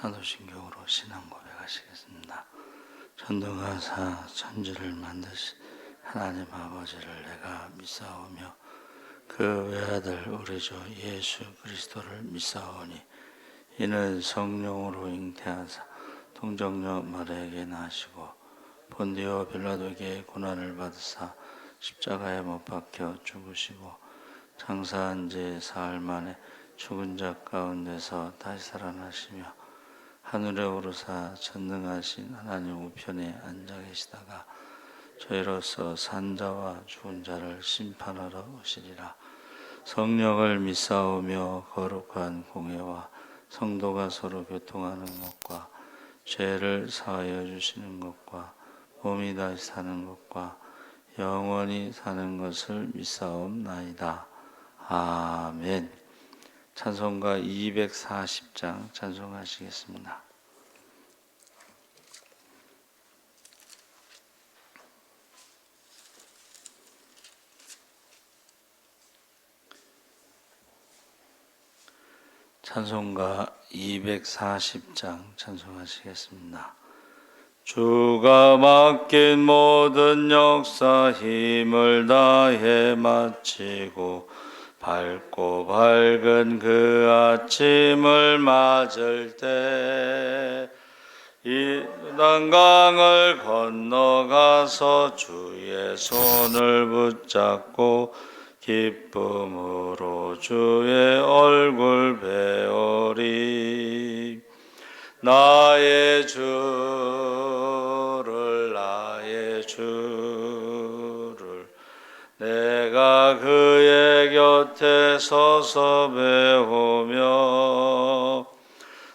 사도신경으로 신앙 고백하시겠습니다. 전능하사 천지를 만드신 하나님 아버지를 내가 믿사오며 그 외아들 우리 주 예수 그리스도를 믿사오니 이는 성령으로 잉태하사 동정녀 마리아에게 나시고 본디오 빌라도에게 고난을 받으사 십자가에 못 박혀 죽으시고 장사한 지 사흘 만에 죽은 자 가운데서 다시 살아나시며 하늘에 오르사 전능하신 하나님 우편에 앉아 계시다가 저희로서 산자와 죽은 자를 심판하러 오시리라. 성령을 믿사오며 거룩한 공회와 성도가 서로 교통하는 것과 죄를 사하여 주시는 것과 몸이 다시 사는 것과 영원히 사는 것을 믿사옵나이다. 아멘. 찬송가 240장 찬송하시겠습니다. 찬송가 240장 찬송하시겠습니다. 주가 맡긴 모든 역사 힘을 다해 마치고 밝고 밝은 그 아침을 맞을 때 이 요단강을 건너가서 주의 손을 붙잡고 기쁨으로 주의 얼굴 배우리. 나의 주를 내가 그의 곁에 서서 배우며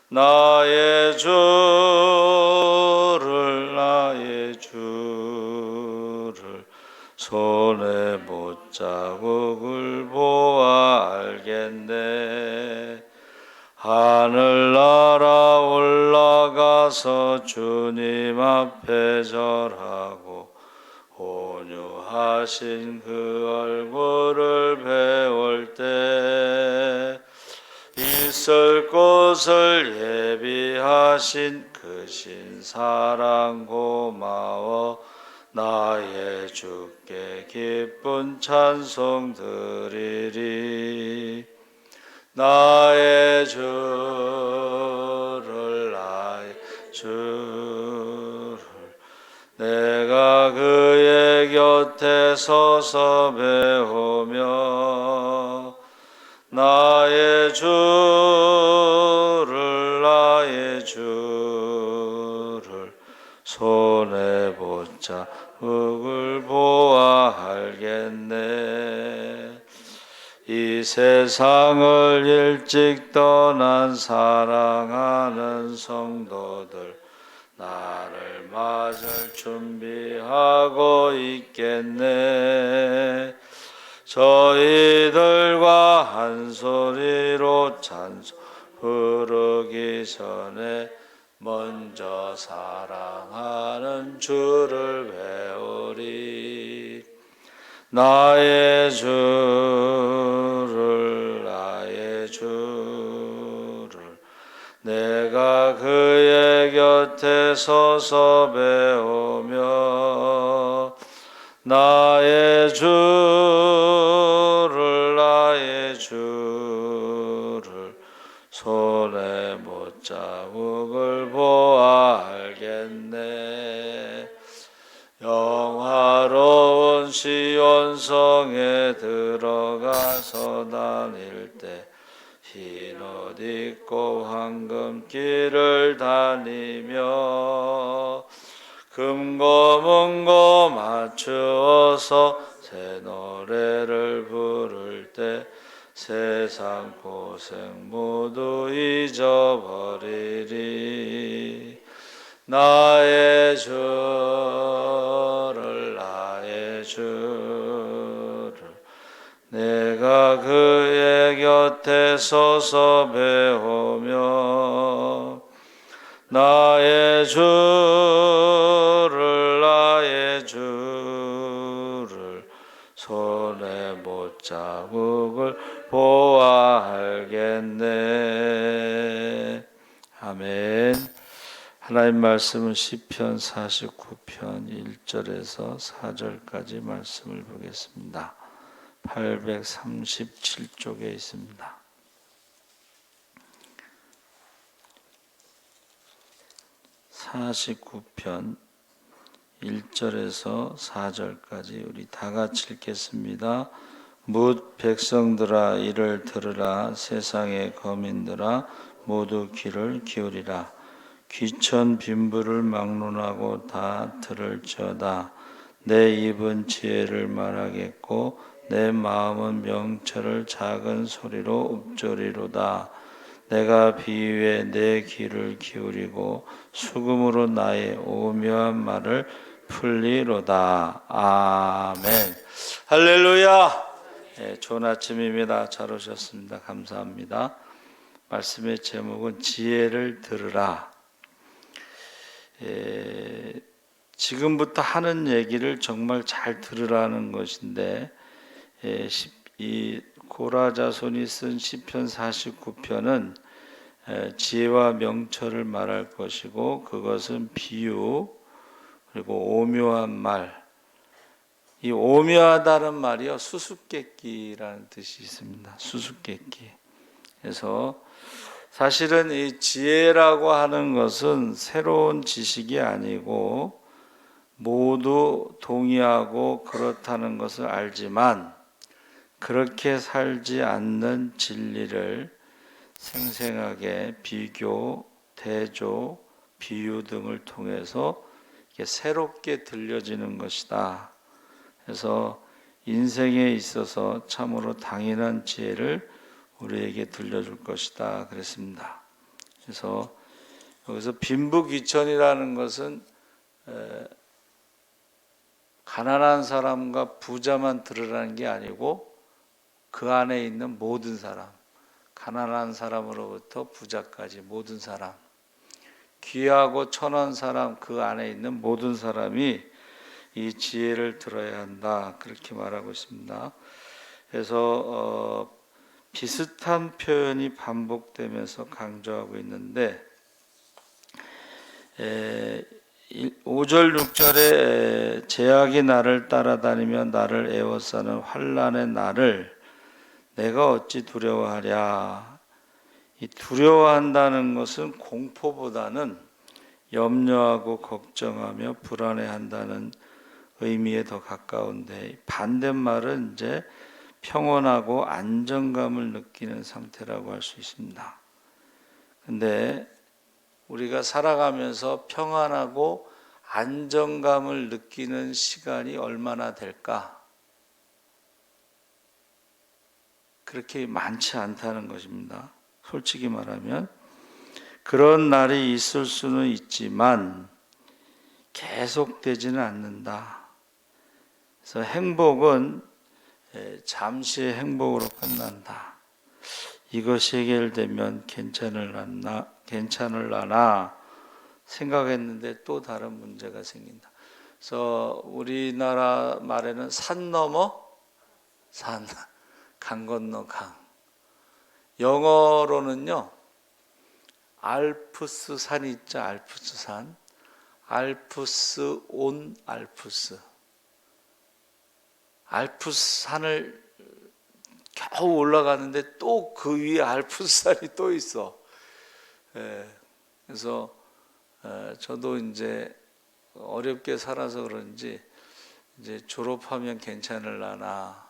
나의 주를 손에 못자국을 보아 알겠네. 하늘나라 올라가서 주님 앞에 절하고 온유하신 그 얼굴을 배울 때 있을 곳을 예비하신 그 신사랑 고마워 나의 주께 기쁜 찬송 드리리. 나의 주를 내가 그의 곁에 서서 배우며 나의 주를 손에 못자국을 보아 알겠네. 이 세상을 일찍 떠난 사랑하는 성도들 나를 맞을 준비하고 있겠네. 저희들과 한 소리로 찬송 부르기 전에 먼저 사랑하는 주를 배우리. 나의 주를 내가 그의 곁에 서서 배우며 나의 주를 손에 못자국을 보아 알겠네. 영화로운 시온성에 들어가서 다닐 때 흰 옷 입고 황금길을 다니며 금고 맞추어서 새 노래를 부를 때 세상 고생 모두 잊어버리리. 나의 주를 내가 그의 곁에 서서 배우며 나의 주를 손에 못자국을 보아 알겠네. 아멘. 하나님 말씀은 시편 49편 1절에서 4절까지 말씀을 보겠습니다. 837쪽에 있습니다. (49편) 1절에서 4절까지 우리 다 같이 읽겠습니다. 뭇 백성들아 이를 들으라. 세상의 거민들아 모두 귀를 기울이라. 귀천 빈부를 막론하고 다 들을지어다. 내 입은 지혜를 말하겠고 내 마음은 명철을 작은 소리로 읊조리로다. 내가 비유에 내 귀를 기울이고 수금으로 나의 오묘한 말을 풀리로다. 아멘. 할렐루야. 좋은 아침입니다. 잘 오셨습니다. 감사합니다. 말씀의 제목은 지혜를 들으라. 지금부터 하는 얘기를 정말 잘 들으라는 것인데, 이 고라 자손이 쓴 시편 49편은 지혜와 명철을 말할 것이고, 그것은 비유 그리고 오묘한 말. 이 오묘하다는 말이요, 수수께끼라는 뜻이 있습니다. 수수께끼. 그래서 사실은 이 지혜라고 하는 것은 새로운 지식이 아니고 모두 동의하고 그렇다는 것을 알지만 그렇게 살지 않는 진리를 생생하게 비교, 대조, 비유 등을 통해서 이렇게 새롭게 들려지는 것이다. 그래서 인생에 있어서 참으로 당연한 지혜를 우리에게 들려줄 것이다 그랬습니다. 그래서 여기서 빈부귀천이라는 것은 가난한 사람과 부자만 들으라는 게 아니고 그 안에 있는 모든 사람, 가난한 사람으로부터 부자까지 모든 사람, 귀하고 천한 사람, 그 안에 있는 모든 사람이 이 지혜를 들어야 한다 그렇게 말하고 있습니다. 그래서 비슷한 표현이 반복되면서 강조하고 있는데 5절 6절에 제약이 나를 따라다니며 나를 에워싸는 환난의 날을 내가 어찌 두려워하랴. 이 두려워한다는 것은 공포보다는 염려하고 걱정하며 불안해한다는 의미에 더 가까운데, 반대말은 이제 평온하고 안정감을 느끼는 상태라고 할 수 있습니다. 근데 우리가 살아가면서 평안하고 안정감을 느끼는 시간이 얼마나 될까? 그렇게 많지 않다는 것입니다. 솔직히 말하면 그런 날이 있을 수는 있지만 계속되지는 않는다. 그래서 행복은 잠시의 행복으로 끝난다. 이것이 해결되면 괜찮을라나 생각했는데 또 다른 문제가 생긴다. 그래서 우리나라 말에는 산 넘어 산, 강 건너 강. 영어로는요, 알프스 산이 있죠. 알프스 산, 알프스 온 알프스. 알프스 산을 겨우 올라가는데 또 그 위에 알프스 산이 또 있어. 그래서 저도 이제 어렵게 살아서 그런지 이제 졸업하면 괜찮을라나,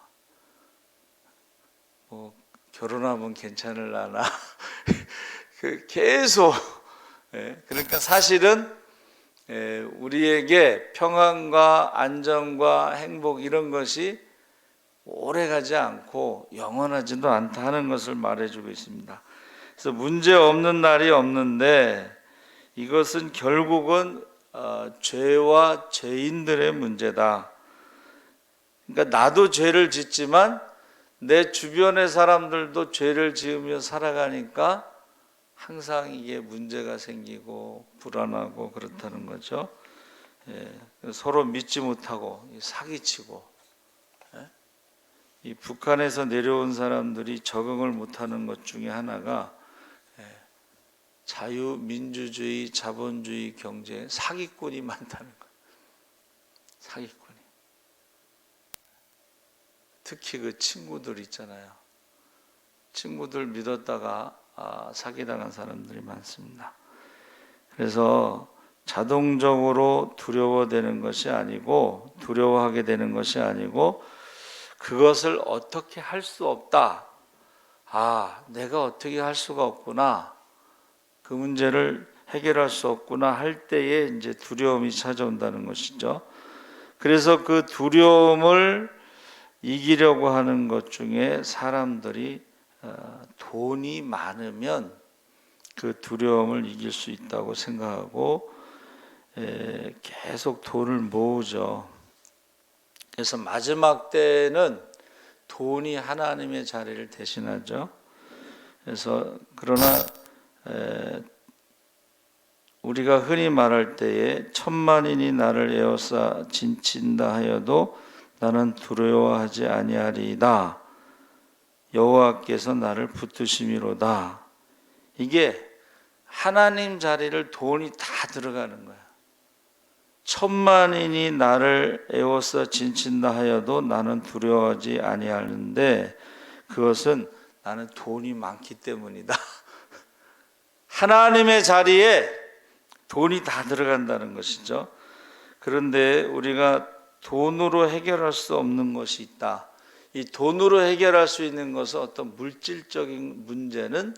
뭐 결혼하면 괜찮을라나 계속. 그러니까 사실은 우리에게 평안과 안정과 행복 이런 것이 오래가지 않고 영원하지도 않다 하는 것을 말해주고 있습니다. 그래서 문제 없는 날이 없는데 이것은 결국은 죄와 죄인들의 문제다. 그러니까 나도 죄를 짓지만 내 주변의 사람들도 죄를 지으며 살아가니까 항상 이게 문제가 생기고 불안하고 그렇다는 거죠. 서로 믿지 못하고 사기치고, 이 북한에서 내려온 사람들이 적응을 못하는 것 중에 하나가 자유민주주의, 자본주의 경제에 사기꾼이 많다는 거예요. 사기꾼이. 특히 그 친구들 있잖아요. 친구들 믿었다가 사기당한 사람들이 많습니다. 그래서 자동적으로 두려워되는 것이 아니고, 두려워하게 되는 것이 아니고, 그것을 어떻게 할 수 없다. 내가 어떻게 할 수가 없구나. 그 문제를 해결할 수 없구나 할 때에 이제 두려움이 찾아온다는 것이죠. 그래서 그 두려움을 이기려고 하는 것 중에 사람들이 돈이 많으면 그 두려움을 이길 수 있다고 생각하고 계속 돈을 모으죠. 그래서 마지막 때는 돈이 하나님의 자리를 대신하죠. 그래서 그러나 우리가 흔히 말할 때에 천만인이 나를 에워싸 진친다 하여도 나는 두려워하지 아니하리이다. 여호와께서 나를 붙드심이로다. 이게 하나님 자리를 돈이 다 들어가는 거야. 천만인이 나를 에워싸 진친다 하여도 나는 두려워하지 아니하는데 그것은 나는 돈이 많기 때문이다. 하나님의 자리에 돈이 다 들어간다는 것이죠. 그런데 우리가 돈으로 해결할 수 없는 것이 있다. 이 돈으로 해결할 수 있는 것은 어떤 물질적인 문제는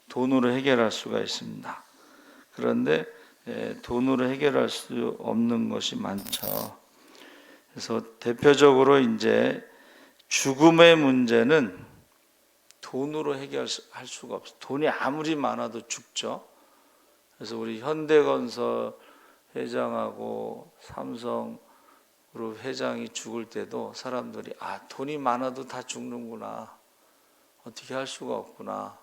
돈으로 해결할 수가 있습니다. 그런데 돈으로 해결할 수 없는 것이 많죠. 그래서 대표적으로 이제 죽음의 문제는 돈으로 해결할 수가 없어요. 돈이 아무리 많아도 죽죠. 그래서 우리 현대건설 회장하고 삼성그룹 회장이 죽을 때도 사람들이 돈이 많아도 다 죽는구나. 어떻게 할 수가 없구나.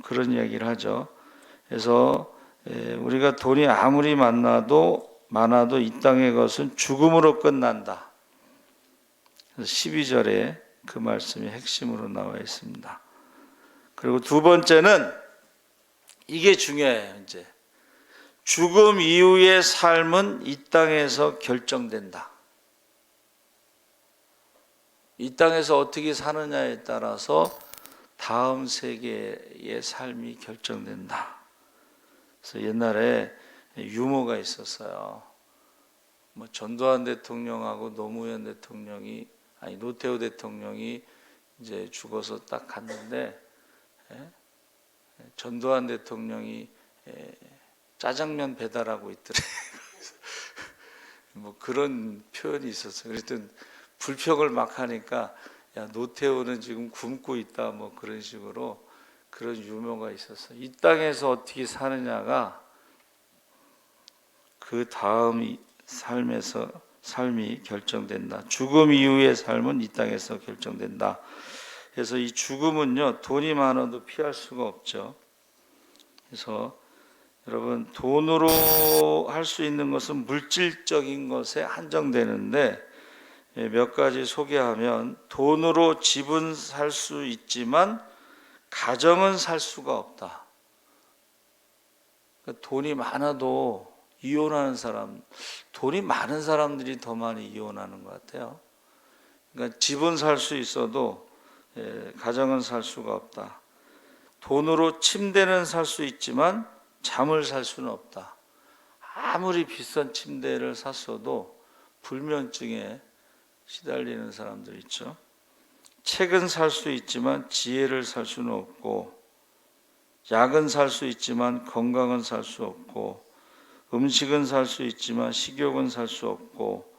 그런 이야기를 하죠. 그래서 우리가 돈이 아무리 많아도 이 땅의 것은 죽음으로 끝난다. 그래서 12절에 그 말씀이 핵심으로 나와 있습니다. 그리고 두 번째는 이게 중요해요. 이제 죽음 이후의 삶은 이 땅에서 결정된다. 이 땅에서 어떻게 사느냐에 따라서 다음 세계의 삶이 결정된다. 그래서 옛날에 유머가 있었어요. 전두환 대통령하고 노태우 대통령이 이제 죽어서 딱 갔는데 전두환 대통령이 짜장면 배달하고 있더래. 그런 표현이 있었어요. 그랬더니 불평을 막 하니까 노태우는 지금 굶고 있다. 그런 식으로 그런 유머가 있었어요. 이 땅에서 어떻게 사느냐가 그 다음 삶이 결정된다. 죽음 이후의 삶은 이 땅에서 결정된다. 그래서 이 죽음은요, 돈이 많아도 피할 수가 없죠. 그래서 여러분, 돈으로 할 수 있는 것은 물질적인 것에 한정되는데 몇 가지 소개하면 돈으로 집은 살 수 있지만 가정은 살 수가 없다. 그러니까 돈이 많아도 이혼하는 사람, 돈이 많은 사람들이 더 많이 이혼하는 것 같아요. 그러니까 집은 살 수 있어도 가정은 살 수가 없다. 돈으로 침대는 살 수 있지만 잠을 살 수는 없다. 아무리 비싼 침대를 샀어도 불면증에 시달리는 사람들 있죠. 책은 살 수 있지만 지혜를 살 수는 없고, 약은 살 수 있지만 건강은 살 수 없고, 음식은 살 수 있지만 식욕은 살 수 없고,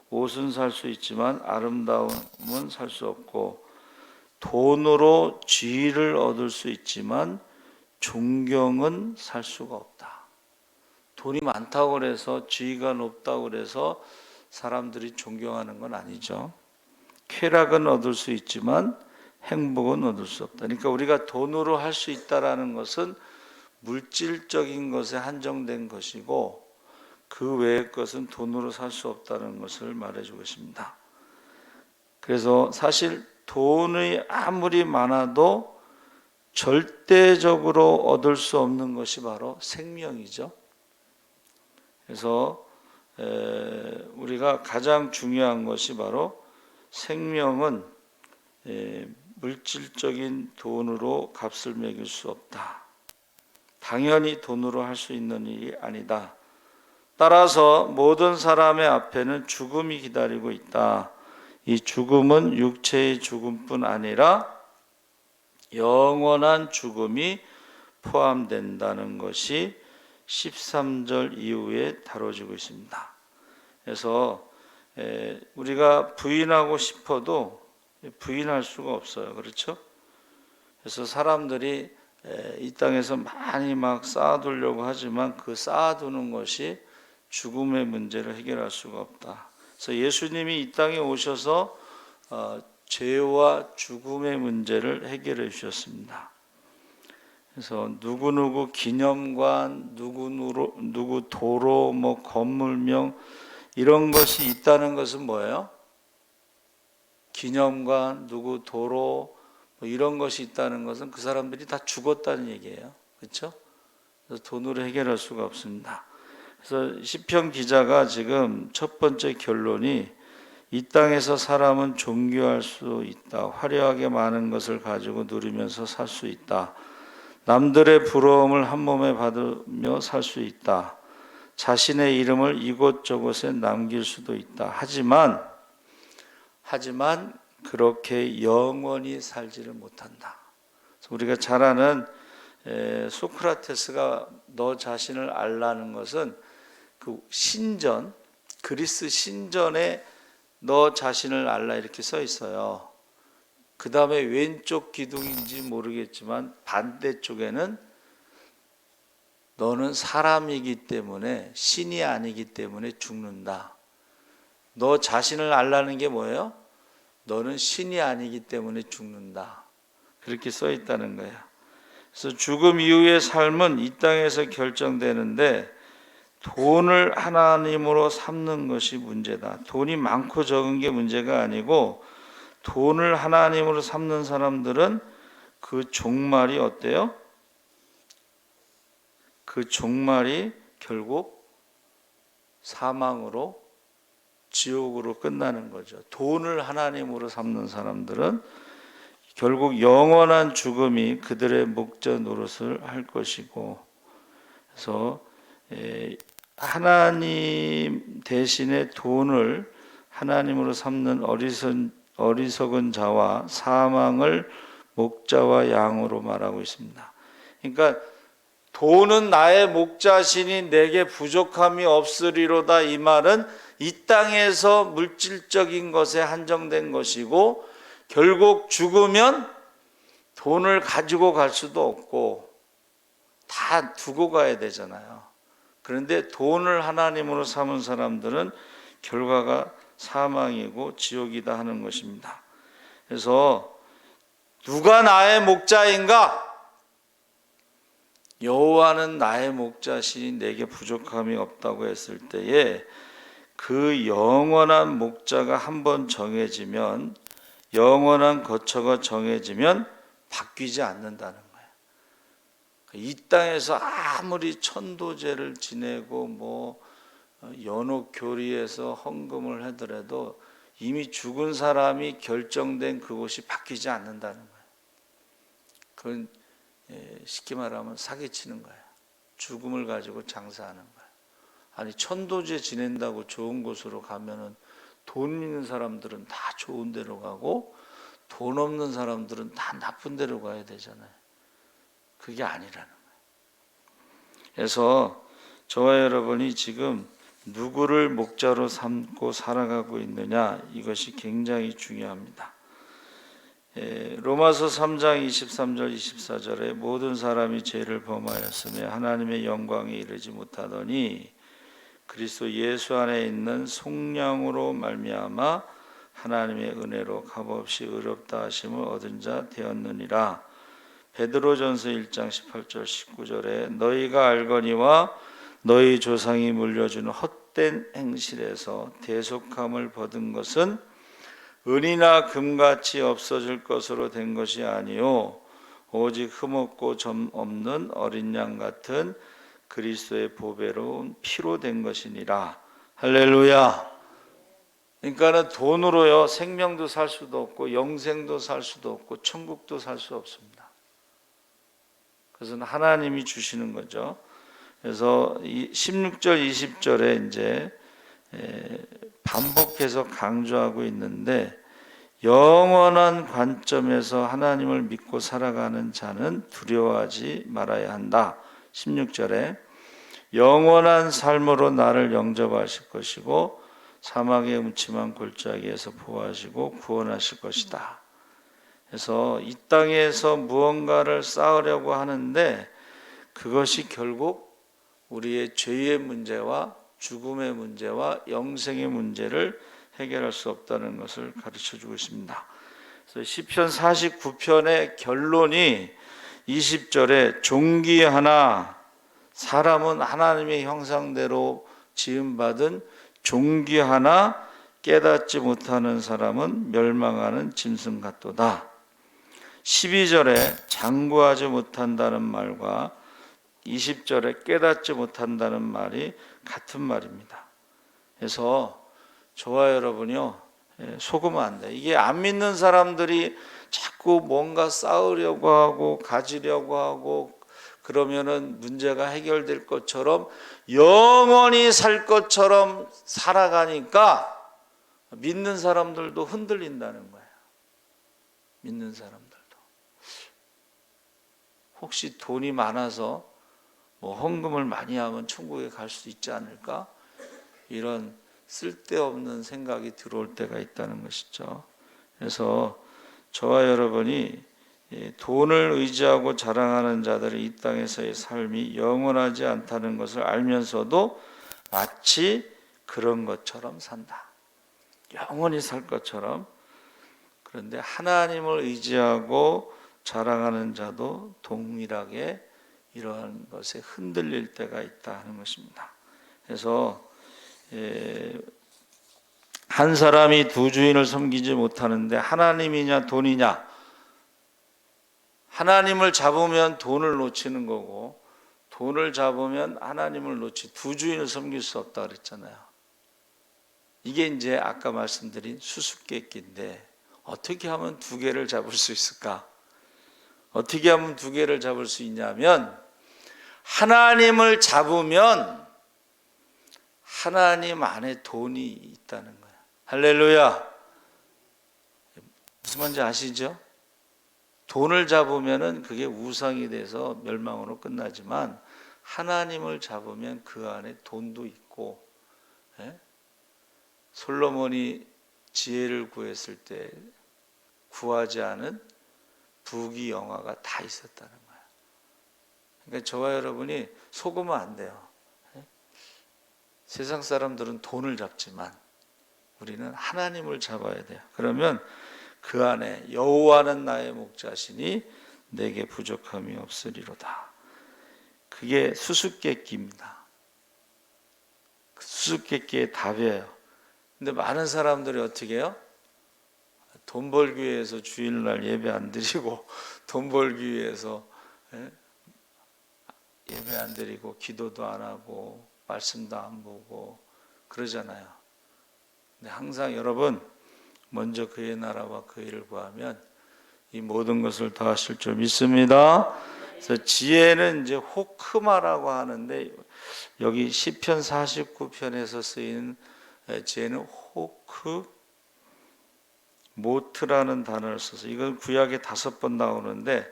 옷은 살 수 있지만 아름다움은 살 수 없고, 돈으로 지위를 얻을 수 있지만 존경은 살 수가 없다. 돈이 많다고 해서 지위가 높다고 해서 사람들이 존경하는 건 아니죠. 쾌락은 얻을 수 있지만 행복은 얻을 수 없다. 그러니까 우리가 돈으로 할 수 있다라는 것은 물질적인 것에 한정된 것이고 그 외의 것은 돈으로 살 수 없다는 것을 말해주고 있습니다. 그래서 사실 돈이 아무리 많아도 절대적으로 얻을 수 없는 것이 바로 생명이죠. 그래서 우리가 가장 중요한 것이 바로 생명은 물질적인 돈으로 값을 매길 수 없다. 당연히 돈으로 할 수 있는 일이 아니다. 따라서 모든 사람의 앞에는 죽음이 기다리고 있다. 이 죽음은 육체의 죽음뿐 아니라 영원한 죽음이 포함된다는 것이 13절 이후에 다뤄지고 있습니다. 그래서 우리가 부인하고 싶어도 부인할 수가 없어요. 그렇죠? 그래서 사람들이 이 땅에서 많이 막 쌓아두려고 하지만 그 쌓아두는 것이 죽음의 문제를 해결할 수가 없다. 그래서 예수님이 이 땅에 오셔서 죄와 죽음의 문제를 해결해 주셨습니다. 그래서 누구누구 기념관, 누구 도로, 뭐 건물명 이런 것이 있다는 것은 뭐예요? 기념관, 누구 도로 뭐 이런 것이 있다는 것은 그 사람들이 다 죽었다는 얘기예요. 그렇죠? 그래서 돈으로 해결할 수가 없습니다. 그래서 시편 기자가 지금 첫 번째 결론이 이 땅에서 사람은 존귀할 수 있다. 화려하게 많은 것을 가지고 누리면서 살 수 있다. 남들의 부러움을 한 몸에 받으며 살 수 있다. 자신의 이름을 이곳저곳에 남길 수도 있다. 하지만 그렇게 영원히 살지를 못한다. 우리가 잘 아는 소크라테스가 너 자신을 알라는 것은 그 신전, 그리스 신전에 너 자신을 알라 이렇게 써 있어요. 그 다음에 왼쪽 기둥인지 모르겠지만 반대쪽에는 너는 사람이기 때문에 신이 아니기 때문에 죽는다. 너 자신을 알라는 게 뭐예요? 너는 신이 아니기 때문에 죽는다. 그렇게 써 있다는 거예요. 그래서 죽음 이후의 삶은 이 땅에서 결정되는데 돈을 하나님으로 삼는 것이 문제다. 돈이 많고 적은 게 문제가 아니고 돈을 하나님으로 삼는 사람들은 그 종말이 어때요? 그 종말이 결국 사망으로 지옥으로 끝나는 거죠. 돈을 하나님으로 삼는 사람들은 결국 영원한 죽음이 그들의 목자 노릇을 할 것이고, 그래서 하나님 대신에 돈을 하나님으로 삼는 어리석은 자와 사망을 목자와 양으로 말하고 있습니다. 그러니까 돈은 나의 목자시니 내게 부족함이 없으리로다. 이 말은 이 땅에서 물질적인 것에 한정된 것이고 결국 죽으면 돈을 가지고 갈 수도 없고 다 두고 가야 되잖아요. 그런데 돈을 하나님으로 삼은 사람들은 결과가 사망이고 지옥이다 하는 것입니다. 그래서 누가 나의 목자인가? 여호와는 나의 목자시니 내게 부족함이 없다고 했을 때에 그 영원한 목자가 한번 정해지면, 영원한 거처가 정해지면 바뀌지 않는다는 거예요. 이 땅에서 아무리 천도제를 지내고 뭐 연옥교리에서 헌금을 하더라도 이미 죽은 사람이 결정된 그곳이 바뀌지 않는다는 거예요. 그건 쉽게 말하면 사기치는 거예요. 죽음을 가지고 장사하는 거예요. 아니 천도제 지낸다고 좋은 곳으로 가면은 돈 있는 사람들은 다 좋은 데로 가고 돈 없는 사람들은 다 나쁜 데로 가야 되잖아요. 그게 아니라는 거예요. 그래서 저와 여러분이 지금 누구를 목자로 삼고 살아가고 있느냐, 이것이 굉장히 중요합니다. 로마서 3장 23절 24절에 모든 사람이 죄를 범하였으며 하나님의 영광에 이르지 못하더니 그리스도 예수 안에 있는 속량으로 말미암아 하나님의 은혜로 값없이 의롭다 하심을 얻은 자 되었느니라. 베드로전서 1장 18절 19절에 너희가 알거니와 너희 조상이 물려주는 헛된 행실에서 대속함을 받은 것은 은이나 금같이 없어질 것으로 된 것이 아니요 오직 흠없고 점 없는 어린 양 같은 그리스도의 보배로운 피로 된 것이니라. 할렐루야. 그러니까는 돈으로요 생명도 살 수도 없고 영생도 살 수도 없고 천국도 살 수 없습니다. 그것은 하나님이 주시는 거죠. 그래서 16절 20절에 이제 반복해서 강조하고 있는데, 영원한 관점에서 하나님을 믿고 살아가는 자는 두려워하지 말아야 한다. 16절에 영원한 삶으로 나를 영접하실 것이고 사막의 음침한 골짜기에서 보호하시고 구원하실 것이다. 그래서 이 땅에서 무언가를 쌓으려고 하는데 그것이 결국 우리의 죄의 문제와 죽음의 문제와 영생의 문제를 해결할 수 없다는 것을 가르쳐주고 있습니다. 그래서 시편 49편의 결론이 20절에 존귀하나, 사람은 하나님의 형상대로 지음받은 존귀하나 깨닫지 못하는 사람은 멸망하는 짐승 같도다. 12절에 장구하지 못한다는 말과 20절에 깨닫지 못한다는 말이 같은 말입니다. 그래서 저와 여러분이요 속으면 안 돼. 이게 안 믿는 사람들이 자꾸 뭔가 쌓으려고 하고 가지려고 하고 그러면은 문제가 해결될 것처럼 영원히 살 것처럼 살아가니까 믿는 사람들도 흔들린다는 거예요. 믿는 사람들도. 혹시 돈이 많아서 뭐 헌금을 많이 하면 천국에 갈 수 있지 않을까? 이런 쓸데없는 생각이 들어올 때가 있다는 것이죠. 그래서 저와 여러분이 돈을 의지하고 자랑하는 자들의 이 땅에서의 삶이 영원하지 않다는 것을 알면서도 마치 그런 것처럼 산다. 영원히 살 것처럼. 그런데 하나님을 의지하고 자랑하는 자도 동일하게 이러한 것에 흔들릴 때가 있다 하는 것입니다. 그래서 한 사람이 두 주인을 섬기지 못하는데 하나님이냐 돈이냐, 하나님을 잡으면 돈을 놓치는 거고 돈을 잡으면 하나님을 놓치, 두 주인을 섬길 수 없다 그랬잖아요. 이게 이제 아까 말씀드린 수수께끼인데 어떻게 하면 두 개를 잡을 수 있을까? 어떻게 하면 두 개를 잡을 수 있냐면, 하나님을 잡으면 하나님 안에 돈이 있다는 거예요. 할렐루야. 무슨 말인지 아시죠? 돈을 잡으면은 그게 우상이 돼서 멸망으로 끝나지만 하나님을 잡으면 그 안에 돈도 있고, 솔로몬이 지혜를 구했을 때 구하지 않은 부귀 영화가 다 있었다는 거예요. 그러니까 저와 여러분이 속으면 안 돼요. 세상 사람들은 돈을 잡지만 우리는 하나님을 잡아야 돼요. 그러면 그 안에 여호와는 나의 목자시니 내게 부족함이 없으리로다. 그게 수수께끼입니다. 수수께끼의 답이에요. 근데 많은 사람들이 어떻게 해요? 돈 벌기 위해서 주일날 예배 안 드리고, 돈 벌기 위해서 예배 안 드리고, 기도도 안 하고, 말씀도 안 보고 그러잖아요. 근데 항상 여러분, 먼저 그의 나라와 그 일을 구하면 이 모든 것을 다 하실 줄 믿습니다. 그래서 지혜는 이제 호크마라고 하는데, 여기 시편 49편에서 쓰인 지혜는 호크 모트라는 단어를 써서, 이건 구약에 5번 나오는데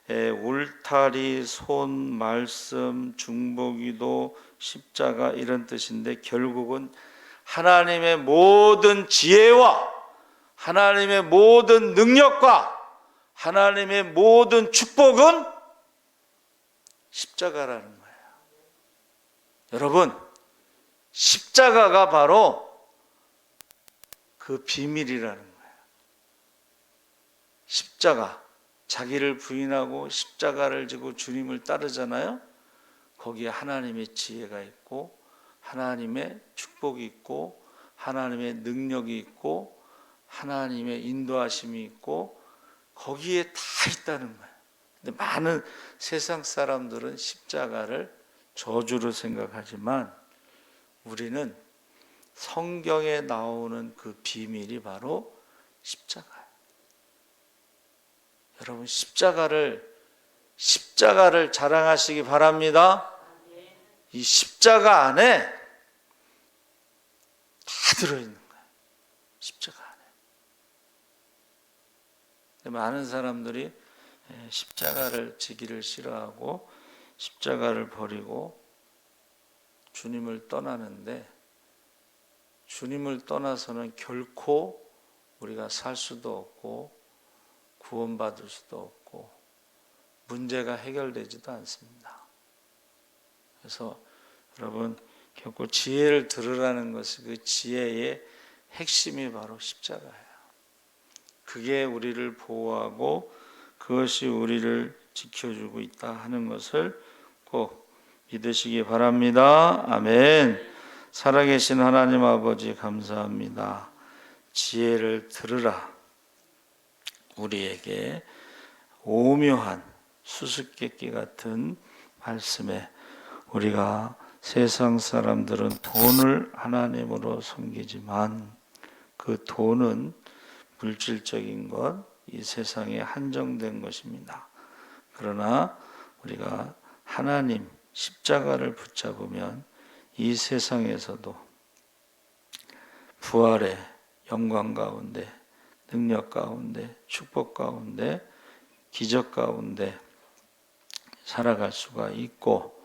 울타리, 손, 말씀, 중보기도, 십자가 이런 뜻인데, 결국은 하나님의 모든 지혜와 하나님의 모든 능력과 하나님의 모든 축복은 십자가라는 거예요. 여러분, 십자가가 바로 그 비밀이라는 거예요. 십자가, 자기를 부인하고 십자가를 지고 주님을 따르잖아요. 거기에 하나님의 지혜가 있고 하나님의 축복이 있고 하나님의 능력이 있고 하나님의 인도하심이 있고 거기에 다 있다는 거예요. 근데 많은 세상 사람들은 십자가를 저주로 생각하지만 우리는 성경에 나오는 그 비밀이 바로 십자가예요. 여러분 십자가를 자랑하시기 바랍니다. 이 십자가 안에 다 들어있는 거예요. 십자가 안에. 많은 사람들이 십자가를 지기를 싫어하고 십자가를 버리고 주님을 떠나는데 주님을 떠나서는 결코 우리가 살 수도 없고 구원받을 수도 없고 문제가 해결되지도 않습니다. 그래서 여러분 결코 지혜를 들으라는 것이 그 지혜의 핵심이 바로 십자가예요. 그게 우리를 보호하고 그것이 우리를 지켜주고 있다 하는 것을 꼭 믿으시기 바랍니다. 아멘. 살아계신 하나님 아버지 감사합니다. 지혜를 들으라. 우리에게 오묘한 수수께끼 같은 말씀에 우리가 세상 사람들은 돈을 하나님으로 섬기지만 그 돈은 물질적인 것, 이 세상에 한정된 것입니다. 그러나 우리가 하나님 십자가를 붙잡으면 이 세상에서도 부활의 영광 가운데, 능력 가운데, 축복 가운데, 기적 가운데 살아갈 수가 있고